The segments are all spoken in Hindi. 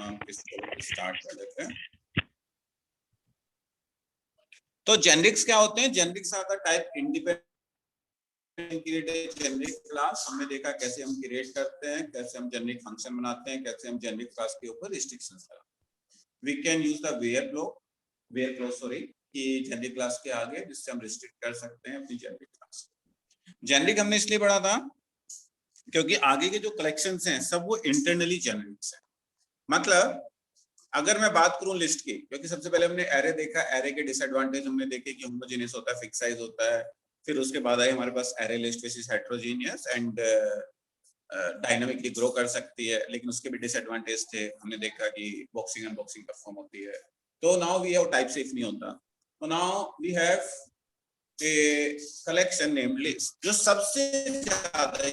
हम इसको स्टार्ट कर देते हैं। तो जेनरिक्स क्या होते हैं? Generics are the type independent generic class. हमने देखा कैसे हम क्रिएट करते हैं, कैसे हम जेनरिक फंक्शन बनाते हैं, कैसे हम जेनरिक क्लास के ऊपर रिस्ट्रिक्शंस लगाते हैं। We can use the where clause कि जेनरिक क्लास के आगे, जिससे हम रिस्ट्रिक्ट कर सकते हैं अपनी जेनरिक क्लास। जेनरिक हमने इसलिए पढ़ा था क्योंकि आगे के जो कलेक्शंस हैं सब वो इंटरनली जेनरिक्स हैं। मतलब अगर मैं बात करूं लिस्ट की, क्योंकि सबसे पहले हमने एरे देखा, एरे के डिसएडवांटेज हमने देखे कि होमोजेनियस होता है, फिक्स साइज होता है। फिर उसके बाद आई हमारे पास array list which is heterogeneous and dynamically grow कर सकती है, लेकिन उसके भी डिसएडवांटेज थे। हमने देखा कि बॉक्सिंग अनबॉक्सिंग परफॉर्म होती है। तो now we have type safe नहीं होता, तो now we have a collection name list, जो सबसे ज्यादा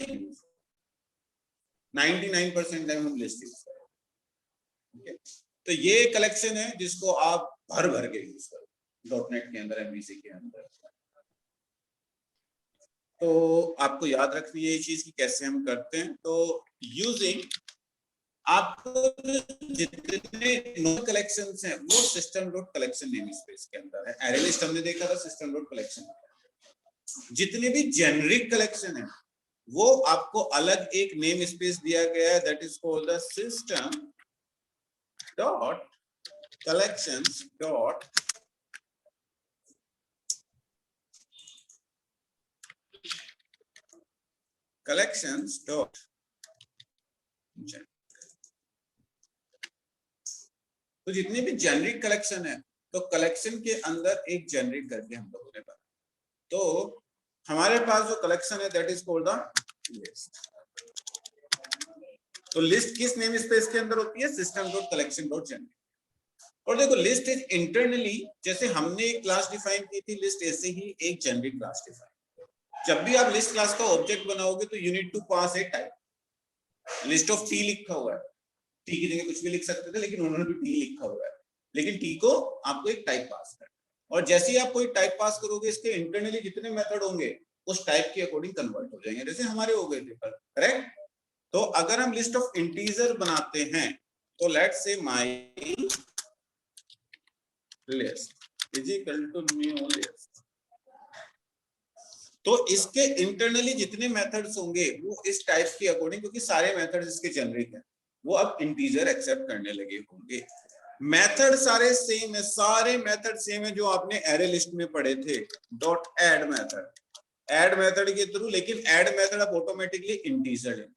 99% टाइम हम लिस्ट यूज करते हैं। तो ये कलेक्शन है जिसको आप भर भर के यूज करो डॉटनेट के अंदर, एमवीसी के अंदर। तो आपको याद रखनी है ये चीज कि कैसे हम करते हैं। तो यूजिंग आपको जितने नोड कलेक्शंस हैं वो system dot collection name space के अंदर है। एरे लिस्ट हमने देखा था सिस्टम डॉट कलेक्शन। जितने भी जेनरिक कलेक्शन है वो आपको अलग एक नेम स्पेस दिया गया है, that is called the system dot collections dot collections dot gen। तो जितने भी जेनरिक कलेक्शन है, तो कलेक्शन के अंदर एक जेनरिक करके हम लोगों ने बनाया। तो हमारे पास जो कलेक्शन है that is called the list. तो लिस्ट किस नेम स्पेस के अंदर होती है? System dot collection dot generic. और देखो लिस्ट इज इंटरनली, जैसे हमने एक क्लास डिफाइन की थी लिस्ट, ऐसे ही एक जेनरिक क्लास डिफाइन। जब भी आप लिस्ट क्लास का ऑब्जेक्ट बनाओगे तो you need to pass a type. List of T लिखा हुआ है, टी की जगह कुछ भी लिख सकते थे, लेकिन उन्होंने भी टी लिखा हुआ है। लेकिन टी को आपको एक टाइप पास करना, और जैसे ही आप कोई टाइप पास करोगे, इसके इंटरनली जितने मेथड होंगे उस टाइप के अकॉर्डिंग कन्वर्ट हो जाएंगे, जैसे हमारे हो गए थे करेक्ट। तो अगर हम लिस्ट ऑफ इंटीजर बनाते हैं तो let's say my list is equal to new list, तो इसके इंटरनली जितने मेथड्स होंगे वो इस टाइप के अकॉर्डिंग, क्योंकि सारे मेथड्स इसके जेनरिक हैं, वो अब इंटीजर एक्सेप्ट करने लगे होंगे। मेथड सारे सेम है, सारे मेथड सेम है जो आपने एरे लिस्ट में पढ़े थे। डॉट ऐड मेथड के थ्रू, लेकिन ऐड मेथड अब ऑटोमेटिकली इंटीजर है,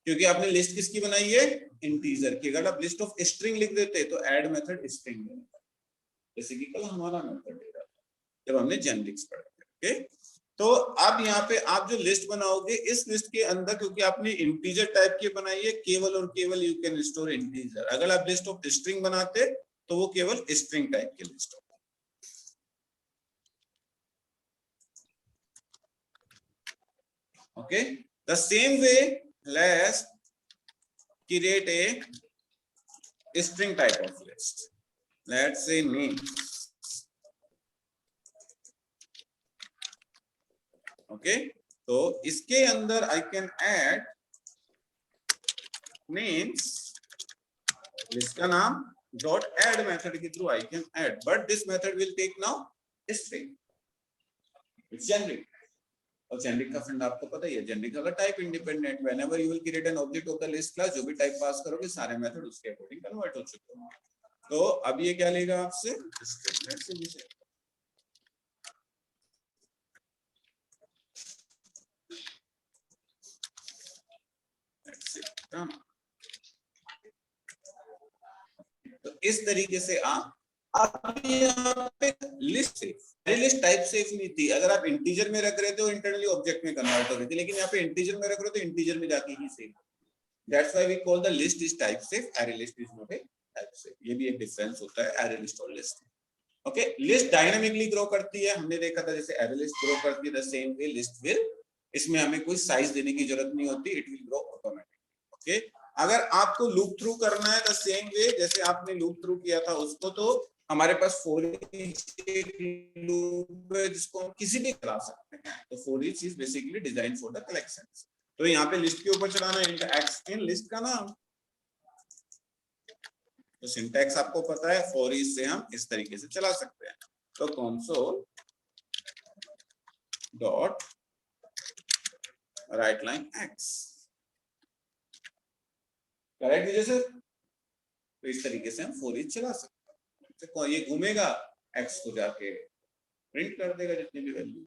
क्योंकि आपने लिस्ट किसकी बनाई है? इंटीजर की। अगर आप लिस्ट ऑफ स्ट्रिंग लिख देते तो ऐड मेथड स्ट्रिंग देता, जैसे कि कल हमारा मेथड दे रहा था जब हमने जेनरिक्स पढ़े थे। ओके, तो अब यहाँ पे आप जो लिस्ट बनाओगे, इस लिस्ट के अंदर क्योंकि आपने इंटीजर टाइप की बनाई है, केवल और केवल यू कैन स्टोर इंटीजर। अगर आप लिस्ट ऑफ स्ट्रिंग बनाते तो वो केवल स्ट्रिंग टाइप की लिस्ट होती। Okay, the same way let's create a string type of list, let's say name. Okay, तो इसके अंदर I can add names, list का नाम डॉट ऐड मेथड के through I can add, but this method will take now string generic. और जेनरिक का फंड आपको पता ही है, जेनरिक का type independent. Whenever you will create an object of the list class, जो भी टाइप पास करोगे सारे मेथड उसके अकॉर्डिंग कन्वर्ट हो चुके होंगे। तो अब ये क्या लेगा आपसे? स्ट्रिंग। तो इस तरीके से आप यहाँ पे लिस्ट टाइप सेफ नहीं थी। अगर आप इंटीजर में रख रहे थे तो इंटरनली ऑब्जेक्ट में कन्वर्ट हो रही थी, लेकिन यहाँ पे इंटीजर में रख रहे हो तो इंटीजर में जाके ही safe. That's why we call the list is type safe, array list is not a type safe. ये भी एक डिफरेंस होता है एरे लिस्ट और list. Okay, list dynamically grow करती है, हमने देखा था जैसे एरे लिस्ट ग्रो करती है, the same way list will. इसमें हमें कोई साइज देने की जरूरत नहीं होती, it will grow automatically. Okay, अगर आपको लूप थ्रू करना है द सेम वे जैसे आपने लूप थ्रू किया था उसको, तो हमारे पास फॉर ईच लूप है जिसको हम किसी भी चला सकते हैं। तो for each is basically design for the collections. तो यहाँ पे लिस्ट के ऊपर चलाना है, इनका एक्स इन लिस्ट का नाम तो सिंटैक्स आपको पता है, फॉर ईच से हम इस तरीके से चला सकते हैं। तो console dot write line x, correct Vijay sir? तो इस तरीके से हम फॉर ईच चला सकते हैं। तो ये घूमेगा, x को जाके प्रिंट कर देगा जितनी भी value.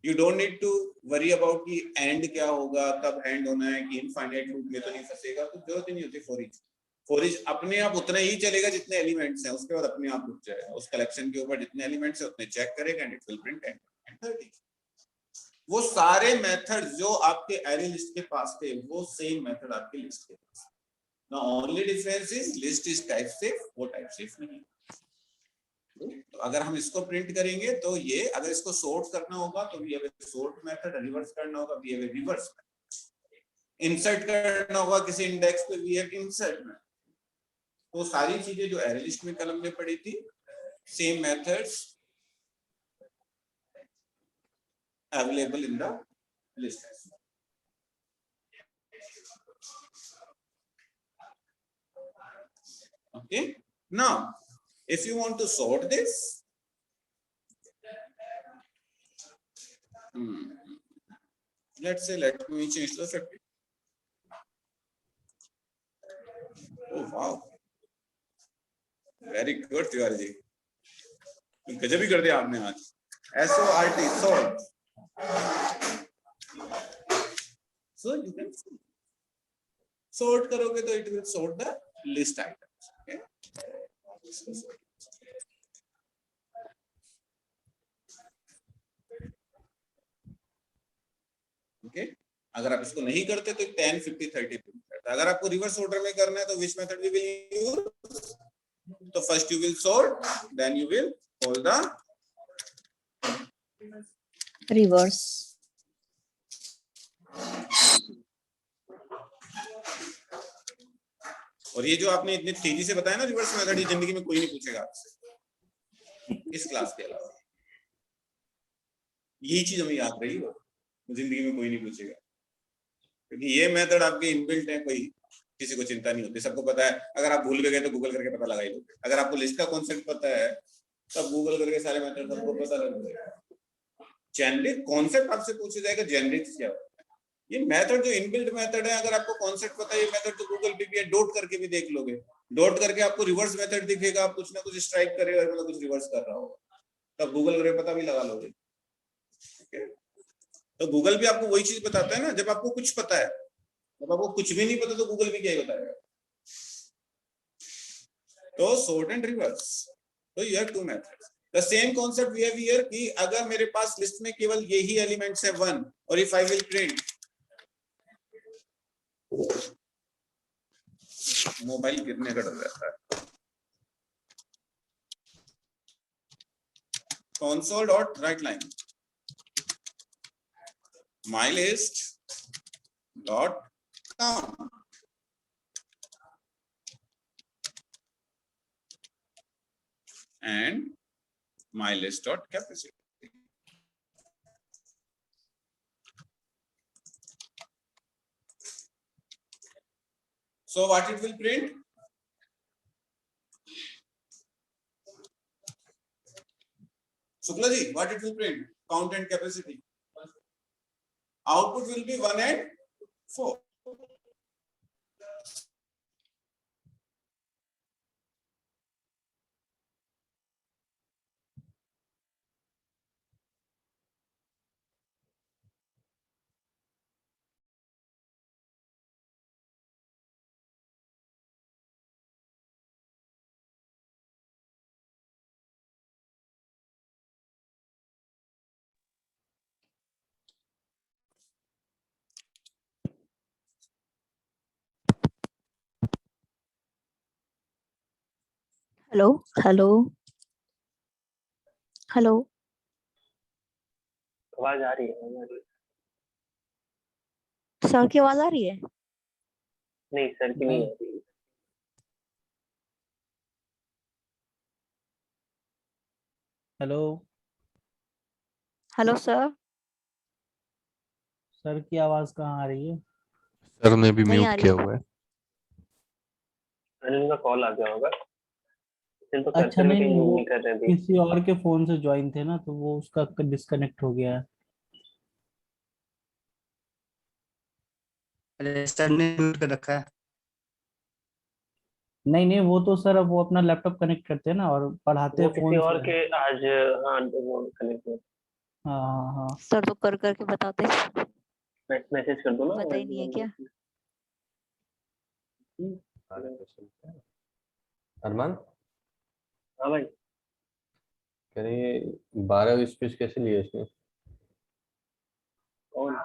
You don't need to worry about कि एंड क्या होगा, कब एंड होना है, कि इनफाइनाइट लूप में तो नहीं फंसेगा, तो जरूरत ही नहीं होती फॉर ईच। फॉर ईच अपने आप उतना ही चलेगा जितने एलिमेंट्स हैं, उसके बाद अपने आप रुक जाएगा। उस कलेक्शन के ऊपर जितने एलिमेंट्स हैं उतने चेक करेगा and it will print and 30। वो सारे मेथड जो आपके एरे लिस्ट के पास थे वो सेम मेथड आपके लिस्ट के पास। Now only difference is list is type safe, वो type safe नहीं। तो अगर हम इसको प्रिंट करेंगे तो ये, अगर इसको सोर्ट करना होगा तो we have a sort method, reverse करना होगा we have a reverse method, insert करना होगा किसी इंडेक्स पे we have insert method। तो सारी चीजें जो एरे लिस्ट में कलम में पड़ी थी, same methods available in the list। Okay, now if you want to sort this, let's say let me change the factor। Oh wow, very good Tiwari ji, गजब ही कर दिया आपने आज। SORT sort, so you can sort करोगे तो it will sort the list items। Okay, okay? अगर आप इसको नहीं करते तो 10 50 30 करता। अगर आपको रिवर्स ऑर्डर में करना है तो which method we will use? तो first you will sort, then you will call the reverse। और ये जो आपने इतनी तेजी से बताया ना रिवर्स मेथड, ये जिंदगी में कोई नहीं पूछेगा आपसे इस क्लास के अलावा। यही चीज हमें याद रही हो, जिंदगी में कोई नहीं पूछेगा, क्योंकि ये मेथड आपके इनबिल्ट है, कोई किसी को चिंता नहीं होती, सबको पता है। अगर आप भूल गए तो गूगल करके पता लगा ही लोगे। अगर आपको लिस्ट का कॉन्सेप्ट पता है तब गूगल करके सारे मेथड सबको पता लग जाएगा। जेनरिक कॉन्सेप्ट आपसे पूछा जाएगा, जेनरिक क्या होता है? ये मेथड जो इनबिल्ट मेथड है, अगर आपको कॉन्सेप्ट पता है ये मेथड, तो गूगल पे भी डॉट करके भी देख लोगे। डॉट करके आपको रिवर्स मेथड दिखेगा, आप कुछ ना कुछ स्ट्राइक करेगा, मतलब कुछ रिवर्स कर रहा होगा, तब गूगल करके पता भी लगा लोगे। तो गूगल भी आपको वही चीज बताता है ना, जब आपको कुछ पता है। जब आपको कुछ भी नहीं पता तो गूगल भी क्या ही बताएगा। तो सॉर्ट एंड रिवर्स, तो you have two methods. The same concept we have here कि अगर मेरे पास लिस्ट में केवल यही एलिमेंट्स है 1, और if I will print, mobile गिरने का डर रहता है। console dot write line my list dot count and my list dot capacity। So what it will print? Shukla ji, what it will print? Count and capacity. Output will be 1 and 4. Hello hello hello, आवाज आ रही है? सर की आवाज आ रही है? नहीं सर की नहीं आ रही। हेलो हेलो सर, सर की आवाज कहाँ आ रही है? सर ने भी नहीं आ म्यूट रही किया है। हुआ है। अनिल का कॉल आ गया होगा। सिर्फ तो अच्छा, कर्सर नहीं में नहीं, यूज वो नहीं कर रहे थे। किसी और के फोन से ज्वाइन थे ना, तो वो उसका डिस्कनेक्ट हो गया है। अरे सर ने म्यूट कर रखा है। नहीं नहीं, वो तो सर अब वो अपना लैपटॉप कनेक्ट करते हैं ना और पढ़ाते वो हैं किसी फोन और से। के आज, हाँ वो कनेक्ट हुआ। हाँ हाँ हाँ। सर तो कर करके बताते हैं। मैसेज कर दो ना। पता ही नहीं है क्या? अरमान हाँ भाई। कह रही है 12 स्पीच कैसे लिए इसने? कौन?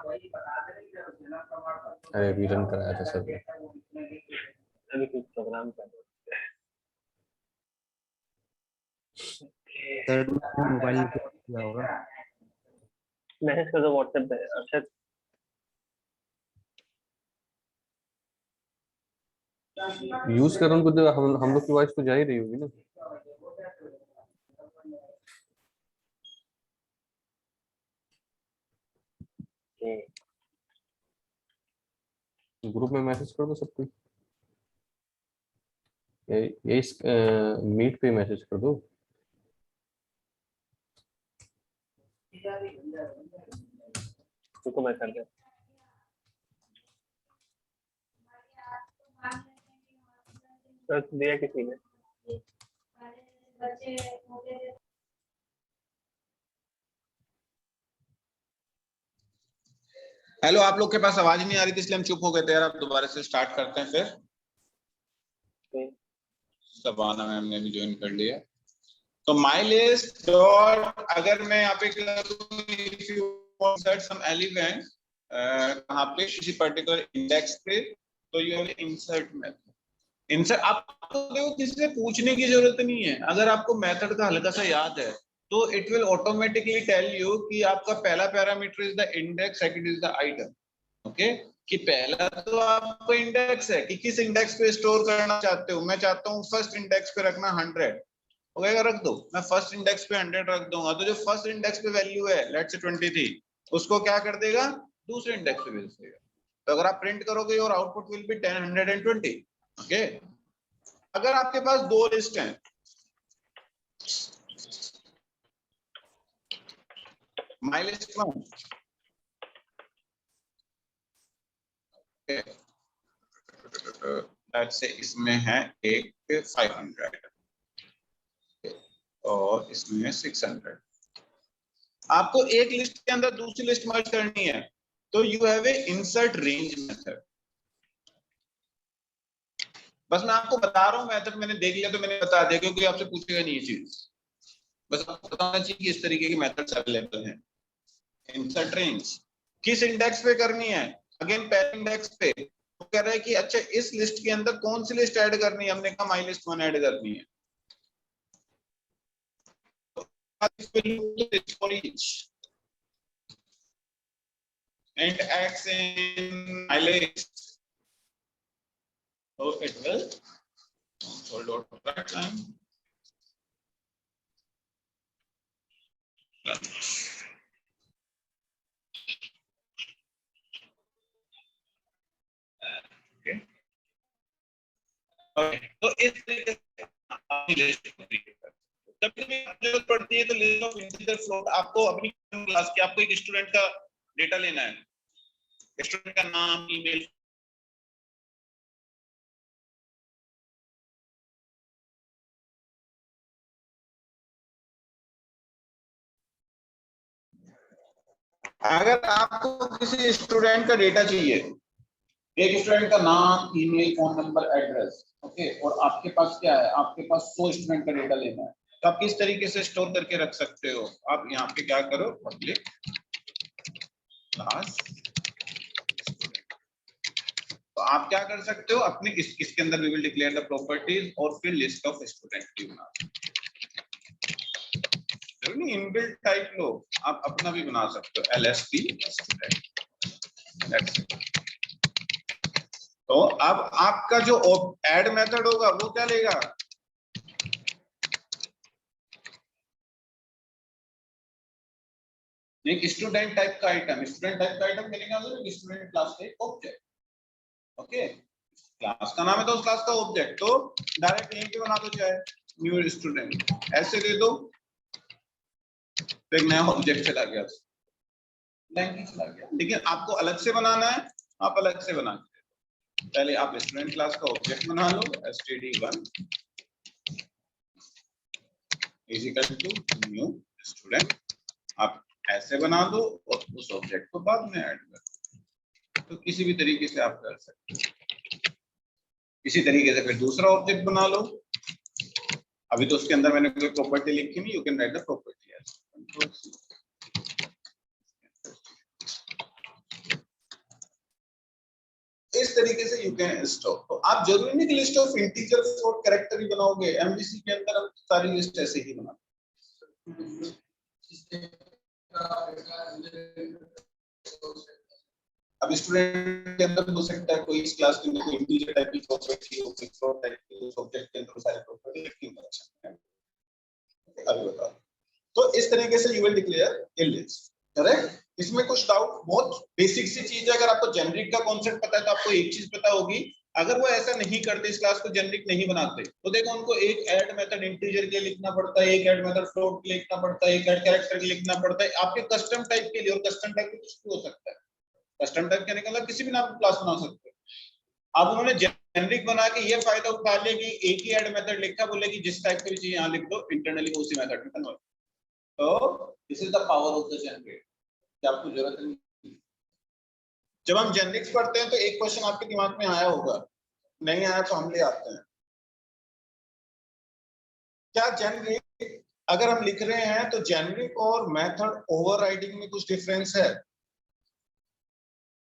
अरे रिटर्न कराया था सर ने। अभी कुछ प्रोग्राम कर रहे सर मोबाइल में किया होगा। मैसेज कर दो व्हाट्सएप पे। अच्छा यूज कर उनको तो हम लोग की वॉइस तो जा ही रही होगी ना। ग्रुप में मैसेज कर दो सबको। ये इस मीट पे मैसेज कर दो। तुमको मैं कर दे। सर्च दिया किसी ने? हेलो, आप लोग के पास आवाज नहीं आ रही थी इसलिए हम चुप हो गए थे यार। आप दोबारा से स्टार्ट करते हैं फिर। सबाना मैम ने भी ज्वाइन कर लिया। तो माई लिस्ट डॉट, अगर मैं यहाँ पे if you insert some element कहाँ पे किसी पर्टिकुलर इंडेक्स पे, तो you have insert method. Insert आपको देखो किसी से पूछने की जरूरत नहीं है। अगर आपको मेथड का हल्का सा याद है तो it will automatically tell you कि आपका पहला parameter is the index, second is the item. Okay, कि पहला तो आपको इंडेक्स है कि किस इंडेक्स पे स्टोर करना चाहते हो। मैं चाहता हूँ फर्स्ट इंडेक्स पे रखना 100, हो गया, रख दो। मैं फर्स्ट इंडेक्स पे 100 रख दूंगा, तो जो फर्स्ट इंडेक्स पे वैल्यू है लेट्स से 23, उसको क्या कर देगा, दूसरे इंडेक्स पे भेज देगा। तो अगर आप प्रिंट करोगे और आउटपुट विल बी 10, 120। ओके, अगर आपके पास दो लिस्ट हैं, my list one, let's say इसमें है एक 500 और इसमें 600। आपको एक लिस्ट के अंदर दूसरी लिस्ट मर्ज करनी है, तो you have a insert range method. बस मैं आपको बता रहा हूं मेथड, मैंने देख लिया तो मैंने बता दिया, क्योंकि आपसे पूछेगा नहीं ये चीज। बस आपको बताना चाहिए कि इस तरीके की मेथड्स अवेलेबल हैं। इंसर्ट रेंज किस इंडेक्स पे करनी है, अगेन पहले इंडेक्स पे। वो कह रहा है कि अच्छा इस लिस्ट के अंदर कौन सी लिस्ट ऐड करनी है, हमने कहा माई लिस्ट वन ऐड करनी है। and X in my list, so it will hold on to that time. Okay. Okay. तो इस तरीके से अपनी लिस्ट क्रिएट करते हैं। जब भी जरूरत पड़ती है तो लिस्ट ऑफ इंटीजर फ्लोट, आपको अपनी क्लास के, आपको एक स्टूडेंट का डेटा लेना है, स्टूडेंट का नाम, ईमेल, अगर आपको किसी स्टूडेंट का डेटा चाहिए, एक स्टूडेंट का नाम, email, phone number, address, okay, और आपके पास क्या है, आपके पास 100 स्टूडेंट का डेटा लेना है, तो आप किस तरीके से स्टोर करके रख सकते हो। आप यहाँ पे क्या करो, पब्लिक क्लास, तो आप क्या कर सकते हो, अपने इसके अंदर we will declare the properties और फिर लिस्ट ऑफ स्टूडेंट की बना सकते हो। इनबिल्ट टाइप लो, आप अपना भी बना सकते हो, LSP स्टूडेंट। तो अब आपका जो ऐड मेथड होगा वो क्या लेगा, एक स्टूडेंट टाइप का आइटम, स्टूडेंट टाइप का आइटम मिलेगा, स्टूडेंट क्लास का एक ऑब्जेक्ट। ओके, क्लास का नाम है तो उस क्लास का ऑब्जेक्ट, तो डायरेक्ट यहीं पे बना दो चाहे, न्यू स्टूडेंट ऐसे दे दो, तो एक नया ऑब्जेक्ट चला गया, लैंग्वेज चला गया। लेकिन आपको अलग से बनाना है, आप अलग से बना के दो। पहले आप स्टूडेंट क्लास का ऑब्जेक्ट बना लो, std1 is equal to new student, आप ऐसे बना दो और उस ऑब्जेक्ट को बाद में ऐड कर दो। तो किसी भी तरीके से आप कर सकते हो। इसी तरीके से फिर दूसरा ऑब्जेक्ट बना लो। अभी तो उसके अंदर मैंने कोई प्रॉपर्टी लिखी नहीं, you can write the property. इस तरीके से यू कैन स्टोर। तो आप जरूरी नहीं कि लिस्ट ऑफ इंटीजर्स और कैरेक्टर ही बनाओगे, एमवीसी के अंदर हम सारी लिस्ट ऐसे ही बनाते हैं। अब स्टूडेंट के अंदर हो सकता है कोई इस क्लास के अंदर कोई इंटीजर टाइप की प्रॉपर्टी हो, कोई फ्लोट टाइप की, सब्जेक्ट के अंदर सारे प्रॉपर्टी लिखी हो। अच्छा अभी बताओ। तो इस तरीके से you will declare A list, correct. इसमें कुछ डाउट, बहुत बेसिक सी चीज है। अगर आपको जेनरिक का कॉन्सेप्ट पता है तो आपको एक चीज पता होगी, अगर वो ऐसा नहीं करते, इस क्लास को जेनरिक नहीं बनाते, तो देखो उनको एक ऐड मेथड इंटीजर के लिए लिखना पड़ता है, एक ऐड मेथड फ्लोट के लिए लिखना पड़ता है, एक ऐड कैरेक्टर के लिए लिखना पड़ता है, आपके कस्टम टाइप के लिए। और कस्टम टाइप कुछ भी हो सकता है। कस्टम टाइप कहने का मतलब किसी भी नाम की क्लास बना सकते हो। अब उन्होंने जेनरिक बना के ये फायदा उठा लिया कि एक ही ऐड मेथड लिखा, बोले कि जिस टाइप की भी चीज यहाँ लिख दो, इंटरनली उसी मेथड में कन्वर्ट। तो this is the power of the generic, कि आपको जरूरत नहीं। जब हम जेनरिक्स पढ़ते हैं तो एक क्वेश्चन आपके दिमाग में आया होगा, नहीं आया तो हम ले आते हैं। क्या जेनरिक अगर हम लिख रहे हैं तो जेनरिक और मेथड ओवरराइडिंग में कुछ डिफरेंस है?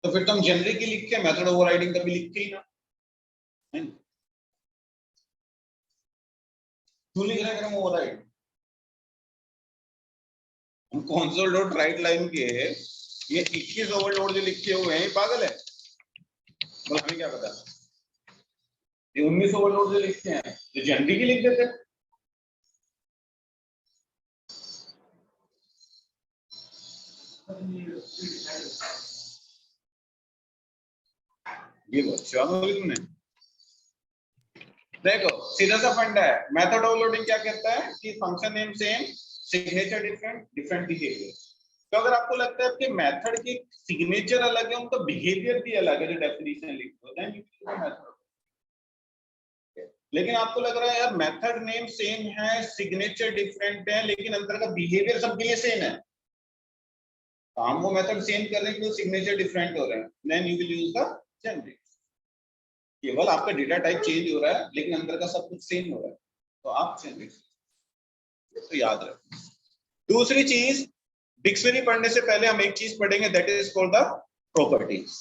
तो फिर तो हम जेनरिक ही लिख के मेथड ओवरराइडिंग कभी लिख के ही ना, नहीं क्यों लिख रहे हैं हम ओवरराइड? हम कंसोल डॉट राइट लाइन के ये 21 ओवरलोड जो लिखे हुए हैं, पागल है? बोल हमें क्या पता, ये 19 ओवरलोड जो लिखते हैं तो जेनरिक ही लिख देते हैं। ये अच्छा बोली तुमने। देखो सीधा सा फंडा है, मेथड ओवरलोडिंग क्या कहता है कि function name same, signature different, different behaviour. तो अगर आपको लगता है कि मेथड की सिग्नेचर अलग है, उनका बिहेवियर भी अलग है, जो डेफिनेशन लिखते हो, देन यू यूज मेथड। लेकिन आपको लग रहा है यार मेथड नेम सेम है, सिग्नेचर डिफरेंट है, लेकिन अंतर का बिहेवियर सबके लिए सेम है, हम वो मेथड सेम कर रहे हैं कि सिग्नेचर डिफरेंट हो रहे हैं, then you will use the generic. केवल आपका डेटा टाइप चेंज हो रहा है लेकिन अंदर का सब कुछ सेम हो रहा है, तो आप जेनरिक। तो याद रखो। दूसरी चीज, डिक्शनरी पढ़ने से पहले हम एक चीज पढ़ेंगे, that is called the properties.